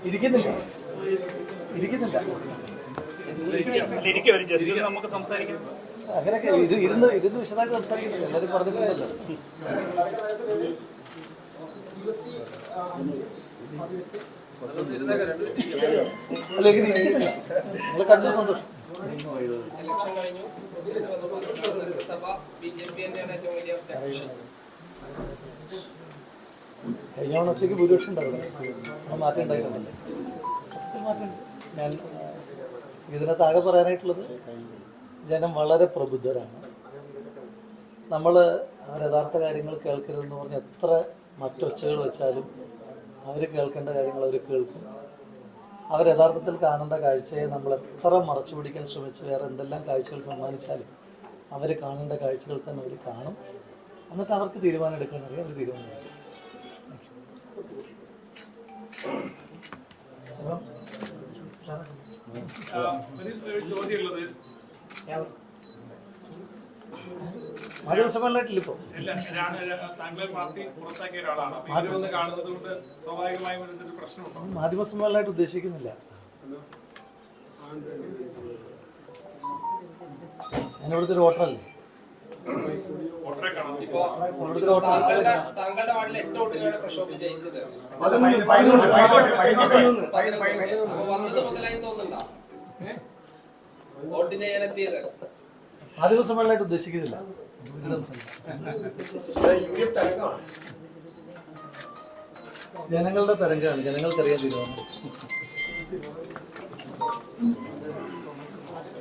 ഇരിക്കുന്നില്ല നമുക്ക് സംസാരിക്കാം. അങ്ങനെയൊക്കെ ഇരുന്ന് വിശദമായിട്ട് സംസാരിക്കുന്നില്ല. എല്ലാവരും പറഞ്ഞിട്ടുണ്ടല്ലോ. അല്ല ഇരിക്കുന്നില്ല, നിങ്ങൾ കണ്ടു സന്തോഷം. കഴിഞ്ഞ ഒറ്റയ്ക്ക് ഭൂരിപക്ഷം ഉണ്ടാവില്ല. മാറ്റം ഉണ്ടായിട്ടുണ്ടല്ലേ? മാറ്റമുണ്ട്. ഞാൻ ഇതിനകത്ത് ആകെ പറയാനായിട്ടുള്ളത്, ജനം വളരെ പ്രബുദ്ധരാണ്. നമ്മൾ അവർ യഥാർത്ഥ കാര്യങ്ങൾ കേൾക്കരുതെന്ന് പറഞ്ഞ് എത്ര മറ്റൊച്ചകൾ വെച്ചാലും അവർ കേൾക്കേണ്ട കാര്യങ്ങൾ അവർ കേൾക്കും. അവർ യഥാർത്ഥത്തിൽ കാണേണ്ട കാഴ്ചയെ നമ്മൾ എത്ര മറച്ചു പിടിക്കാൻ ശ്രമിച്ച് വേറെ എന്തെല്ലാം കാഴ്ചകൾ സമ്മാനിച്ചാലും അവർ കാണേണ്ട കാഴ്ചകൾ തന്നെ അവർ കാണും. എന്നിട്ട് അവർക്ക് തീരുമാനം എടുക്കാൻ അറിയാം. അവർ തീരുമാനം എടുക്കും. മാധ്യമസമ്മേളനമായിട്ടില്ല ഇപ്പോൾ. മാധ്യമസമ്മേളനമായിട്ട് ഉദ്ദേശിക്കുന്നില്ല. ഞാനിവിടുത്തെ ഒരു വോട്ടറല്ലേ. മാധ്യമസമ്മേളനമായിട്ട് ഉദ്ദേശിക്കുന്നില്ല. ജനങ്ങളുടെ തരംഗമാണ്. ജനങ്ങൾക്കറിയാൻ തീരുമാനം.